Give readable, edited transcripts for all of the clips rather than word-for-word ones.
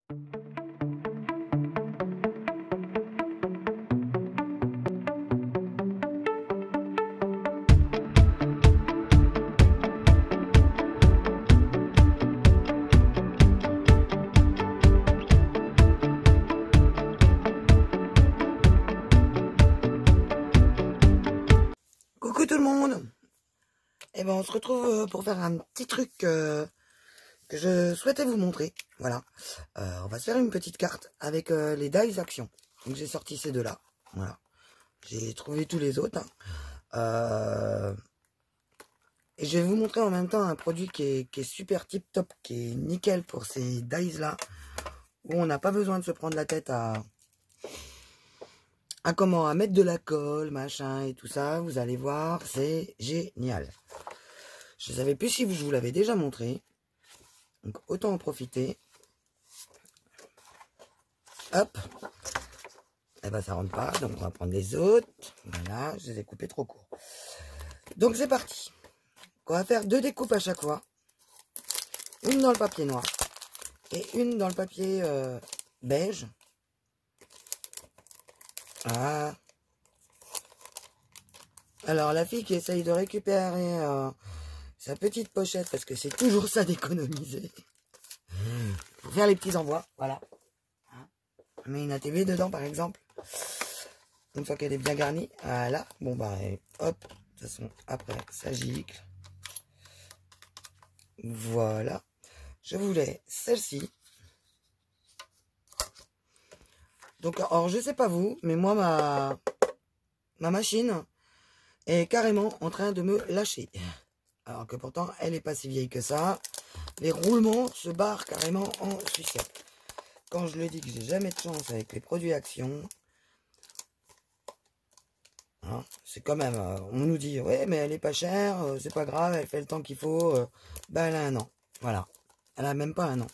Coucou tout le monde. Et ben on se retrouve pour faire un petit truc que je souhaitais vous montrer. Voilà. On va se faire une petite carte avec les dies action. Donc j'ai sorti ces deux-là. Voilà. J'ai trouvé tous les autres. Et je vais vous montrer en même temps un produit qui est super tip top, qui est nickel pour ces dies-là, où on n'a pas besoin de se prendre la tête à mettre de la colle, machin et tout ça. Vous allez voir, c'est génial. Je ne savais plus si je vous l'avais déjà montré. Donc autant en profiter. Hop. Eh ben ça rentre pas. Donc on va prendre les autres. Voilà, je les ai coupés trop courts. Donc c'est parti. On va faire 2 découpes à chaque fois. Une dans le papier noir. Et une dans le papier beige. Ah. Alors la fille qui essaye de récupérer sa petite pochette, parce que c'est toujours ça d'économiser, pour faire les petits envois, voilà. On met une ATV dedans par exemple, une fois qu'elle est bien garnie, voilà. Bon bah hop, de toute façon après ça gicle. Voilà. Je voulais celle-ci. Donc alors je sais pas vous, mais moi ma machine est carrément en train de me lâcher. Alors que pourtant elle est pas si vieille que ça. Les roulements se barrent carrément en sucette. Quand je le dis que j'ai jamais de chance avec les produits Action, hein, c'est quand même, on nous dit ouais mais elle est pas chère, c'est pas grave, elle fait le temps qu'il faut. Ben elle a 1 an, voilà. Elle a même pas 1 an.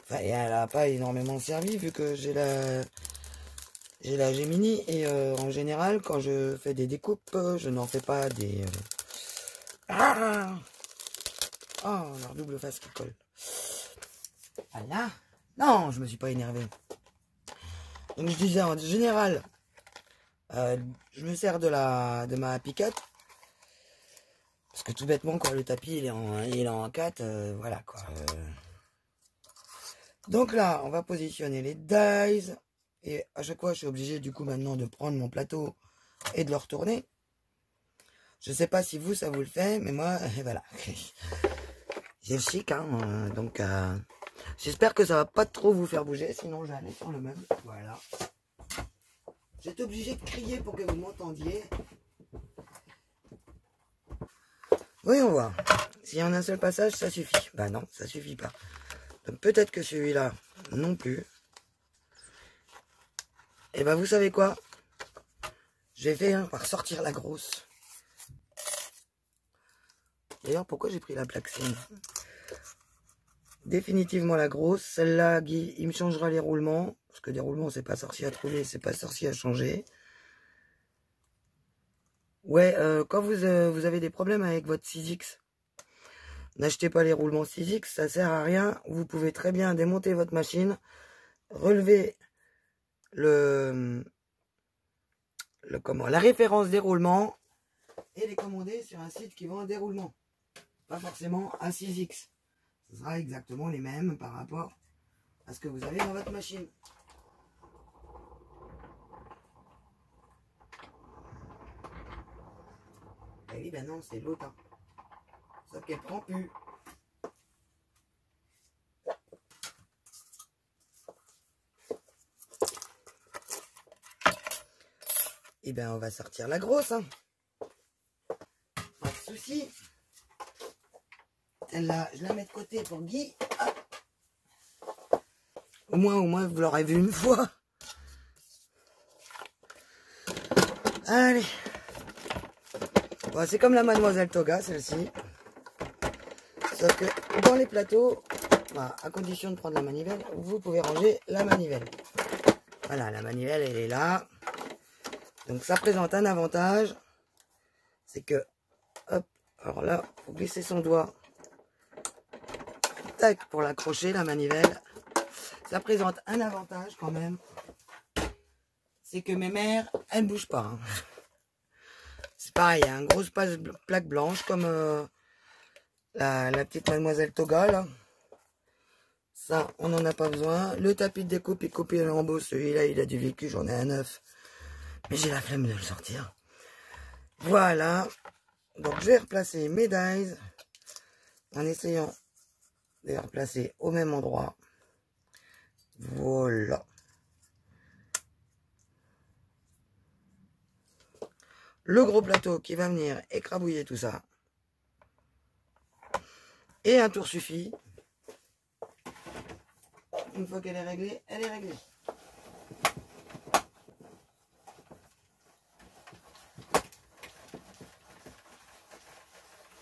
Enfin, et elle a pas énormément servi vu que j'ai la Gemini et en général quand je fais des découpes, je n'en fais pas des oh leur double face qui colle. Voilà. Non, je me suis pas énervé. Donc je disais en général, je me sers de ma piquette parce que tout bêtement quoi, le tapis il est en 4, voilà quoi. Donc là, on va positionner les dies. Et à chaque fois, je suis obligé du coup maintenant de prendre mon plateau et de le retourner. Je sais pas si vous, ça vous le fait, mais moi, voilà. J'ai le chic, hein. Donc, j'espère que ça va pas trop vous faire bouger, sinon j'allais sur le même. Voilà. J'étais obligé de crier pour que vous m'entendiez. Voyons voir. S'il y en a un seul passage, ça suffit. Bah non, ça suffit pas. Donc peut-être que celui-là, non plus. Et ben vous savez quoi? J'ai fait par sortir la grosse. D'ailleurs, pourquoi j'ai pris la plaque signe? Définitivement la grosse. Celle-là, Guy, il me changera les roulements. Parce que des roulements, c'est pas sorcier à trouver, c'est pas sorcier à changer. Ouais, quand vous avez des problèmes avec votre 6X, n'achetez pas les roulements 6X, ça sert à rien. Vous pouvez très bien démonter votre machine, relever la référence des roulements et les commander sur un site qui vend des roulements. Pas forcément un 6X. Ce sera exactement les mêmes par rapport à ce que vous avez dans votre machine. Et oui, ben non, c'est l'autre. Hein. Sauf qu'elle prend plus. Et ben on va sortir la grosse. Hein. Pas de souci. Celle-là, je la mets de côté pour Guy. Au moins, vous l'aurez vu une fois. Allez. Bon, c'est comme la Mademoiselle Toga, celle-ci. Sauf que dans les plateaux, voilà, à condition de prendre la manivelle, vous pouvez ranger la manivelle. Voilà, la manivelle, elle est là. Donc ça présente un avantage. C'est que, hop, alors là, il faut glisser son doigt. Tac, pour l'accrocher, la manivelle. ça présente un avantage quand même. C'est que mes mères, elles ne bougent pas. Hein. C'est pareil, il y a une grosse plaque blanche comme la petite mademoiselle Toga, là. Ça, on n'en a pas besoin. Le tapis de découpe, il coupe en lambeaux. Celui-là, il a du vécu, j'en ai un neuf. Mais j'ai la flemme de le sortir. Voilà. Donc, je vais replacer mes dies en essayant de les replacer au même endroit. Voilà. Le gros plateau qui va venir écrabouiller tout ça. Et un tour suffit. Une fois qu'elle est réglée, elle est réglée.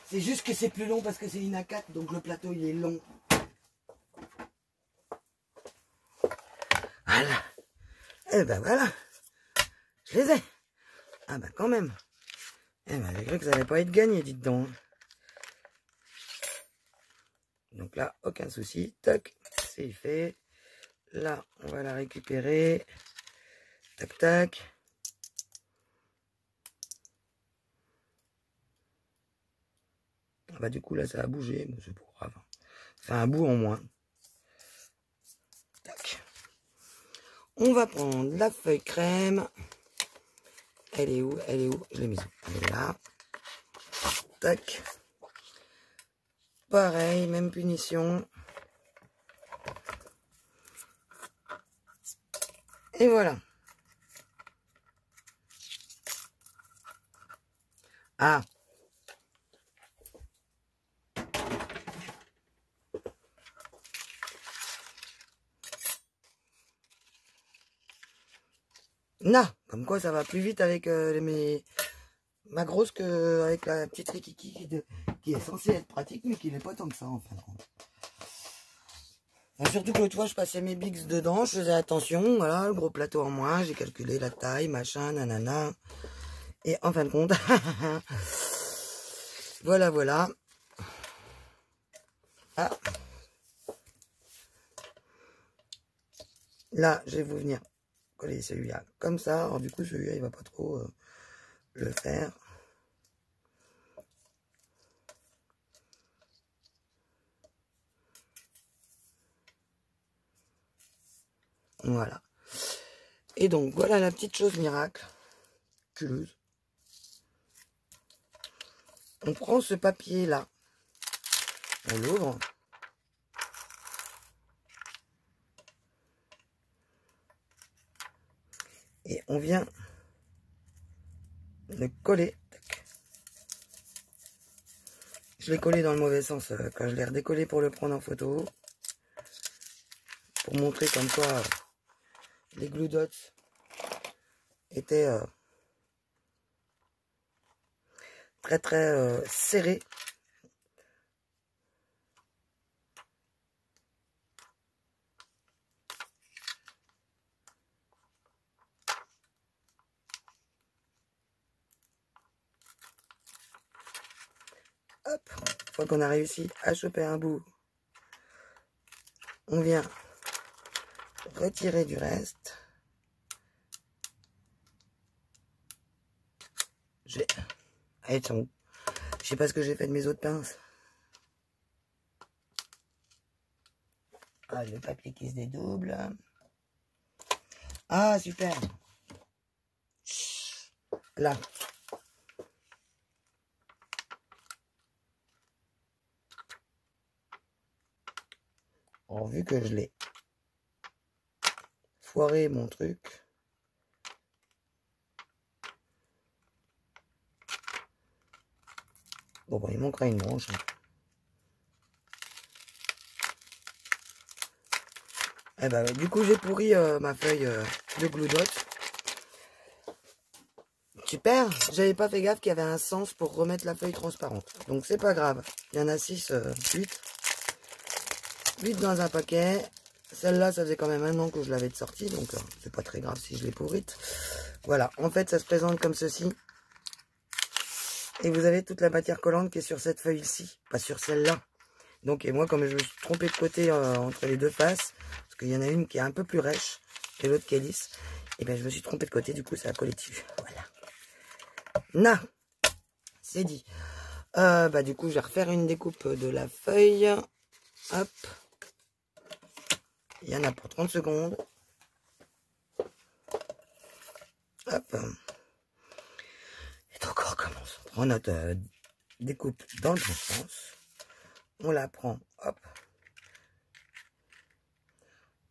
C'est juste que c'est plus long parce que c'est une A4, donc le plateau il est long. Voilà. Et ben voilà. Je les ai. Ah ben quand même. Eh ben j'ai cru que ça allait pas être gagné, dites donc. Donc là, aucun souci. Tac, c'est fait. Là, on va la récupérer. Tac, tac. Ah bah du coup là ça a bougé, mais c'est pas grave. C'est un bout en moins. Tac. On va prendre la feuille crème. Elle est où? Elle est où? Je l'ai mise où? Elle est là. Tac. Pareil, même punition. Et voilà. Ah. Non, comme quoi ça va plus vite avec ma grosse que avec la petite Rikiki qui est censée être pratique mais qui n'est pas tant que ça en fin de compte. Enfin, surtout que l'autre fois je passais mes bigs dedans, je faisais attention, voilà, le gros plateau en moins, j'ai calculé la taille, machin, nanana. Et en fin de compte, voilà, voilà. Ah. Là, je vais vous venir coller celui-là comme ça. Alors du coup, celui-là, il va pas trop le faire. Voilà. Et donc, voilà la petite chose miracle. Culeuse. On prend ce papier-là. On l'ouvre. Et on vient le coller. Je l'ai collé dans le mauvais sens quand je l'ai redécollé pour le prendre en photo. Pour montrer comme quoi les glue dots étaient très très serrés. Hop, une fois qu'on a réussi à choper un bout, on vient retirer du reste. Elles sont où? Je sais pas ce que j'ai fait de mes autres pinces. Ah, le papier qui se dédouble. Ah, super. Là. Alors, vu que je l'ai foiré mon truc. Bon, bah, il manquera une branche. Eh ben, du coup, j'ai pourri ma feuille de glue dot. Super, j'avais pas fait gaffe qu'il y avait un sens pour remettre la feuille transparente. Donc, c'est pas grave. Il y en a 6, 8. 8 dans un paquet. Celle-là, ça faisait quand même un an que je l'avais sortie. Donc, c'est pas très grave si je l'ai pourrite. Voilà, en fait, ça se présente comme ceci. Et vous avez toute la matière collante qui est sur cette feuille-ci, pas sur celle-là. Donc, et moi, comme je me suis trompé de côté entre les deux faces, parce qu'il y en a une qui est un peu plus rêche et l'autre qui est lisse, et bien je me suis trompé de côté, du coup ça a collé dessus. Voilà. Na, c'est dit. Bah du coup je vais refaire une découpe de la feuille. Hop. Il y en a pour 30 secondes. Hop. Et donc on recommence. On prend notre découpe dans le bon sens. On la prend, hop.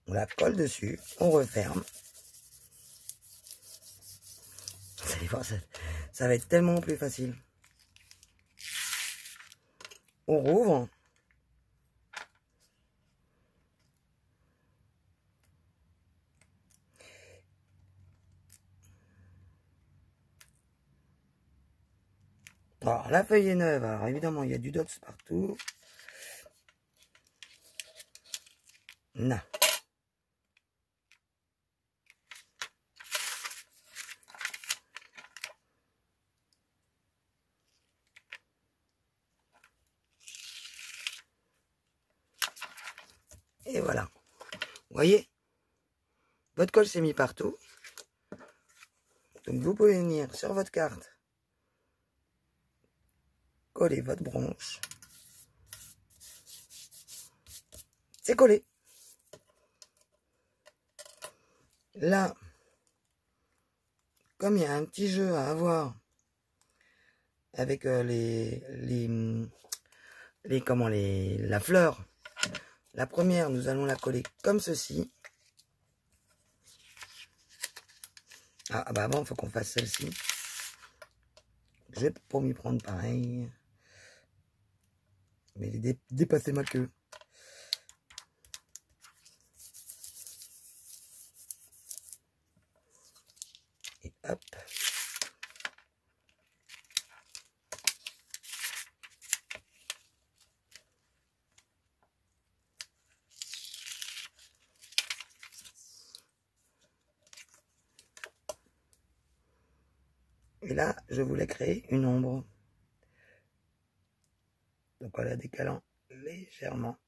On la colle dessus. On referme. Vous allez voir, ça va être tellement plus facile. On rouvre. Alors, la feuille est neuve. Alors, évidemment, il y a du dots partout. Non. Et voilà. Vous voyez, votre colle s'est mis partout. Donc, vous pouvez venir sur votre carte, coller votre branche. C'est collé. Là, comme il y a un petit jeu à avoir avec la fleur, la première, nous allons la coller comme ceci. Ah bah avant, il faut qu'on fasse celle-ci. Je vais pour m'y prendre pareil. Mais il est dépassé ma queue. Et hop. Et là, je voulais créer une ombre. Donc en la décalant légèrement.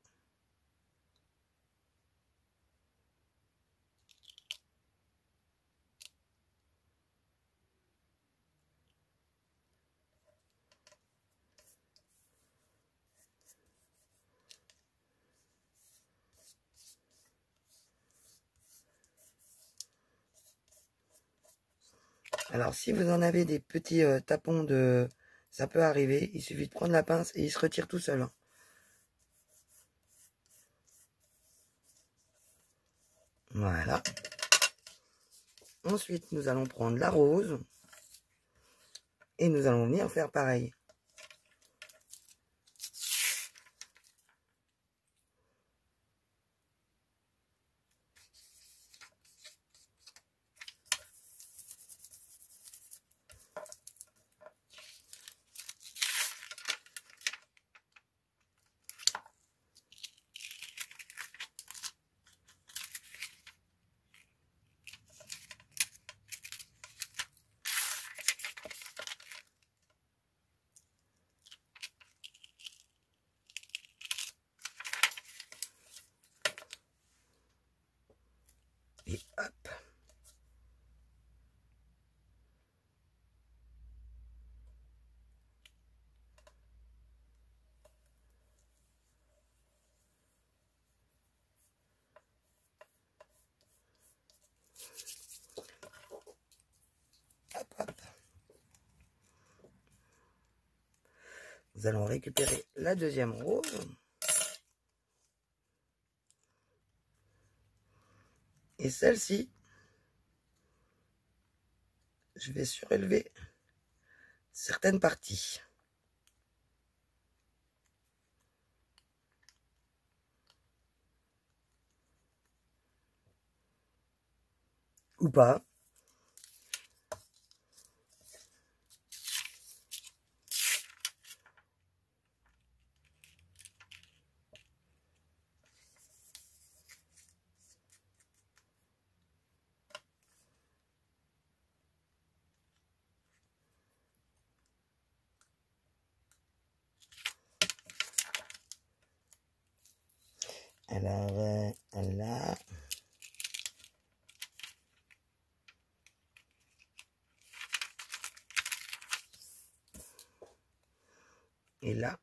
Alors, si vous en avez des petits tapons de... Ça peut arriver. Il suffit de prendre la pince et il se retire tout seul. Voilà. Ensuite, nous allons prendre la rose. Et nous allons venir faire pareil. Et hop. Hop, hop. Nous allons récupérer la deuxième rose. Et celle-ci, je vais surélever certaines parties. Ou pas. Alors, là. Et là.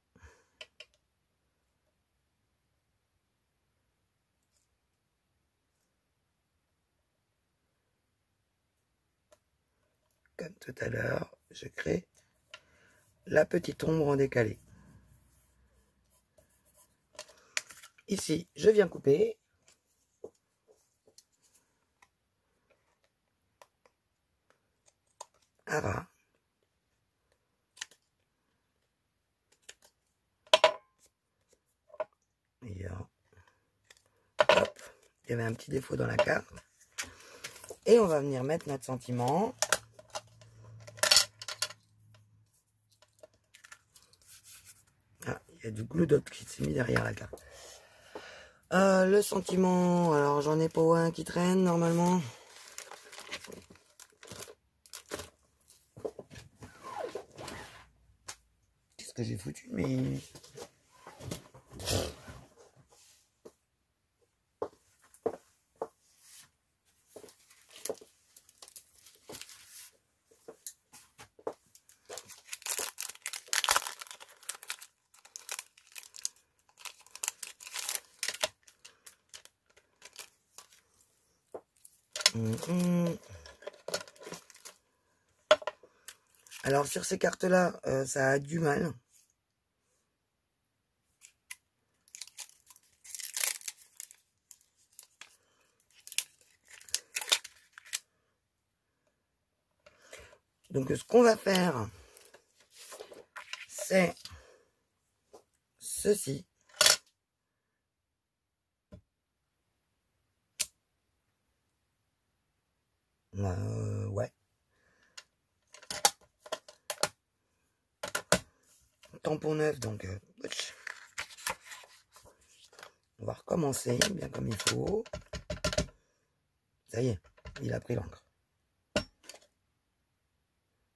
Comme tout à l'heure, je crée la petite ombre en décalé. Ici, je viens couper. À ras. Et hop, il y avait un petit défaut dans la carte. Et on va venir mettre notre sentiment. Ah, il y a du glue dot qui s'est mis derrière la carte. Le sentiment, alors j'en ai pas un qui traîne normalement. Qu'est-ce que j'ai foutu, mais... Alors sur ces cartes-là, ça a du mal. Donc ce qu'on va faire, c'est ceci. Ouais. Tampon neuf, donc on va recommencer bien comme il faut. Ça y est, il a pris l'encre.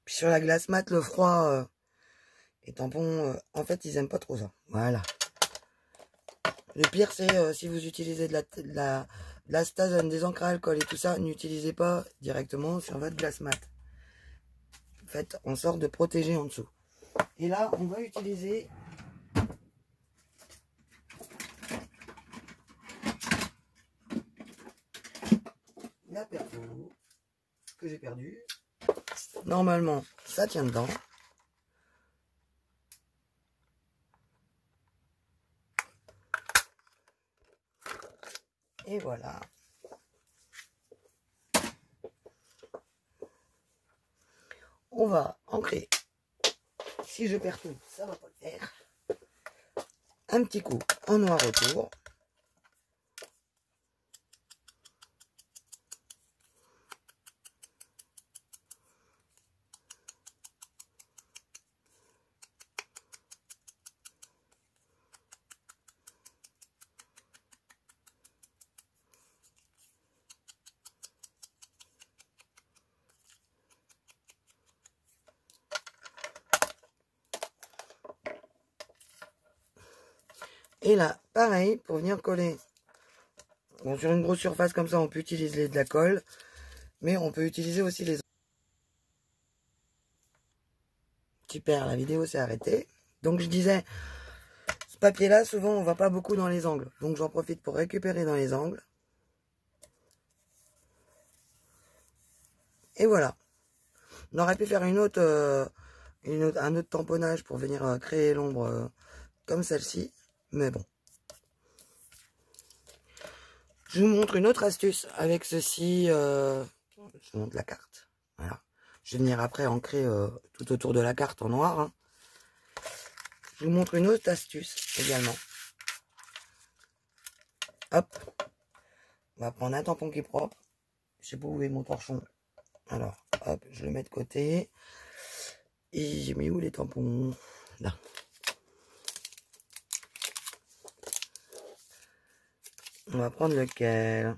Puis sur la glace mat, le froid et tampon, en fait, ils aiment pas trop ça. Voilà. Le pire, c'est si vous utilisez de la stase, des encres à alcool et tout ça, n'utilisez pas directement sur votre glace mat. Faites en sorte de protéger en dessous. Et là, on va utiliser la perfo que j'ai perdue. Normalement, ça tient dedans. Et voilà. On va ancrer. Si je perds tout, ça va pas le faire. Un petit coup en noir autour. Et là, pareil, pour venir coller. Bon, sur une grosse surface comme ça, on peut utiliser de la colle. Mais on peut utiliser aussi les... Super, la vidéo s'est arrêtée. Donc je disais, ce papier-là, souvent, on va pas beaucoup dans les angles. Donc j'en profite pour récupérer dans les angles. Et voilà. On aurait pu faire un autre tamponnage pour venir créer l'ombre comme celle-ci. Mais bon. Je vous montre une autre astuce avec ceci. Je vous montre la carte. Voilà. Je vais venir après ancrer tout autour de la carte en noir. Hein. Je vous montre une autre astuce également. Hop. On va prendre un tampon qui est propre. Je sais pas où est mon torchon. Alors, hop, je le mets de côté. Et j'ai mis où les tampons? Là. On va prendre lequel?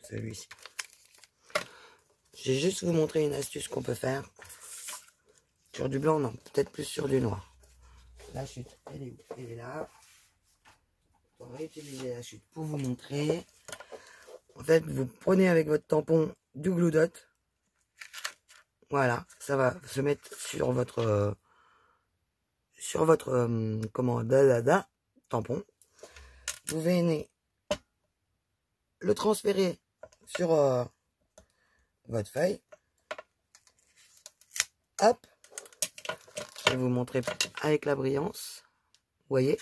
Celui-ci. Je vais juste vous montrer une astuce qu'on peut faire. Sur du blanc, non. Peut-être plus sur du noir. La chute, elle est où? Elle est là. On va réutiliser la chute pour vous montrer. En fait, vous prenez avec votre tampon du Glue Dot. Voilà, ça va se mettre sur votre comment, tampon. Vous venez le transférer sur votre feuille. Hop, je vais vous montrer avec la brillance. Vous voyez?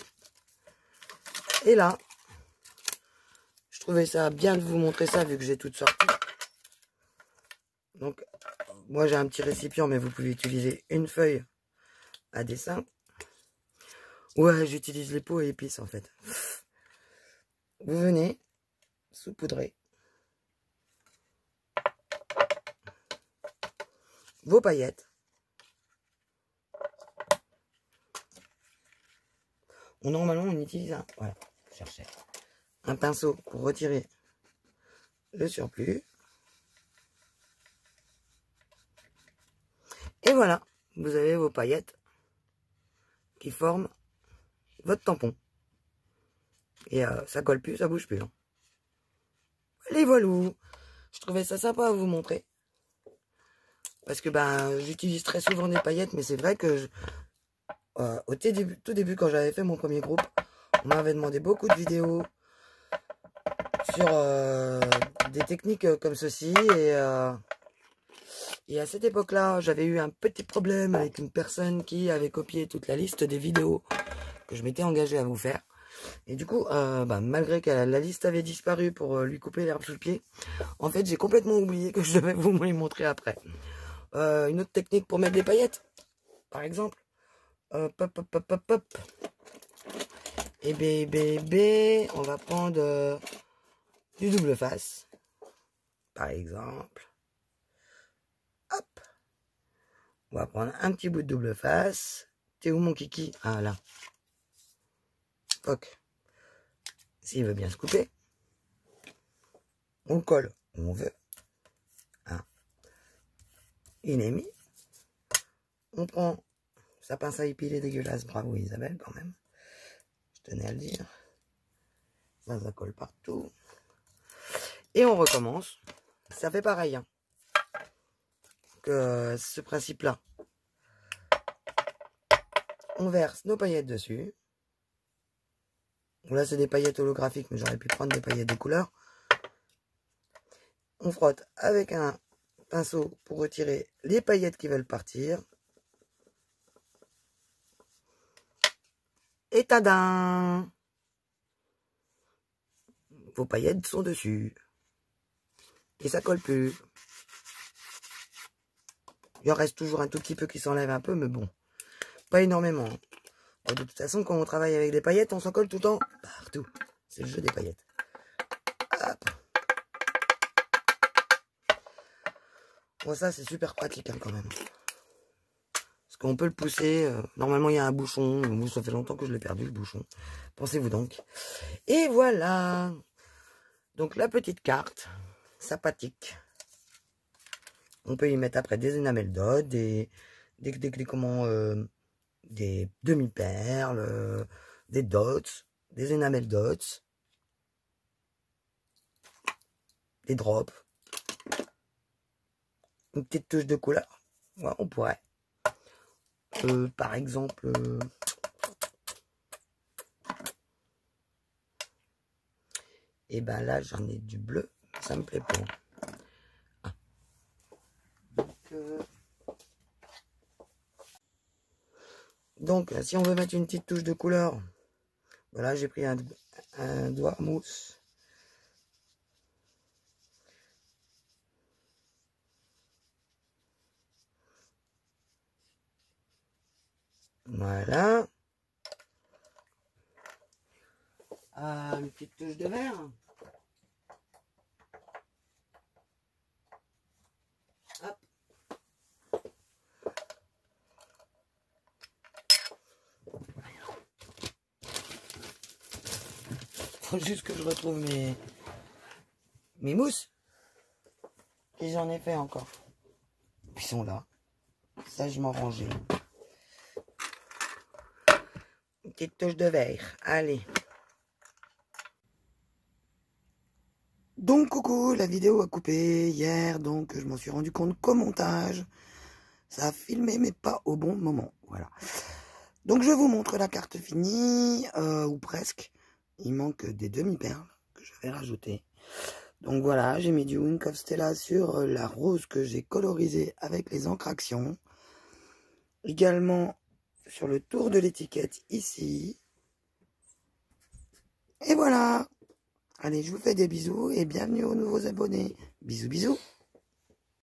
Et là, je trouvais ça bien de vous montrer ça vu que j'ai toutes sorties. Donc, moi j'ai un petit récipient, mais vous pouvez utiliser une feuille à dessin. Ouais, j'utilise les pots et épices en fait. Vous venez saupoudrer vos paillettes. Normalement, on utilise un, voilà, je cherchais, un pinceau pour retirer le surplus. Et voilà, vous avez vos paillettes qui forment votre tampon. Et ça colle plus, ça bouge plus. Hein. Les voilà. Je trouvais ça sympa à vous montrer. Parce que ben, j'utilise très souvent des paillettes, mais c'est vrai que au tout début, quand j'avais fait mon premier groupe, on m'avait demandé beaucoup de vidéos sur des techniques comme ceci. Et à cette époque-là, j'avais eu un petit problème avec une personne qui avait copié toute la liste des vidéos que je m'étais engagé à vous faire. Et du coup, malgré que la liste avait disparu pour lui couper l'herbe sous le pied, en fait, j'ai complètement oublié que je devais vous les montrer après. Une autre technique pour mettre des paillettes, par exemple. Hop, hop, hop, hop, hop, hop. Et bébé, on va prendre du double face, par exemple. Hop. On va prendre un petit bout de double face. T'es où mon kiki? Ah là. Ok. S'il veut bien se couper, on colle où on veut. Hein. Il est mis. On prend sa pince à épiler dégueulasse. Bravo Isabelle quand même. Je tenais à le dire. Ça colle partout. Et on recommence. Ça fait pareil hein, que ce principe-là. On verse nos paillettes dessus. Là, c'est des paillettes holographiques, mais j'aurais pu prendre des paillettes de couleur. On frotte avec un pinceau pour retirer les paillettes qui veulent partir. Et tadam! Vos paillettes sont dessus. Et ça colle plus. Il en reste toujours un tout petit peu qui s'enlève un peu, mais bon, pas énormément. De toute façon, quand on travaille avec des paillettes, on s'en colle tout le temps partout. C'est le jeu des paillettes. Hop. Bon, ça, c'est super pratique hein, quand même. Parce qu'on peut le pousser. Normalement, il y a un bouchon. Moi, ça fait longtemps que je l'ai perdu, le bouchon. Pensez-vous donc. Et voilà. Donc, la petite carte sympathique. On peut y mettre après des enamels d'os, des demi-perles, des dots, des enamels dots, des drops, une petite touche de couleur. Ouais, on pourrait. Par exemple, et ben là j'en ai du bleu, ça me plaît pas. Ah. Donc, si on veut mettre une petite touche de couleur, voilà, j'ai pris un doigt mousse. Voilà. Une petite touche de vert. Hop. Faut juste que je retrouve mes mousses. Et j'en ai fait encore. Ils sont là. sagement rangé. Une petite touche de verre. Allez. Donc coucou, la vidéo a coupé hier, donc je m'en suis rendu compte qu'au montage, ça a filmé mais pas au bon moment. Voilà. Donc je vous montre la carte finie, ou presque. Il manque des demi-perles que je vais rajouter. Donc voilà, j'ai mis du Wink of Stella sur la rose que j'ai colorisée avec les encres Action. Également sur le tour de l'étiquette ici. Et voilà. Allez, je vous fais des bisous et bienvenue aux nouveaux abonnés. Bisous, bisous.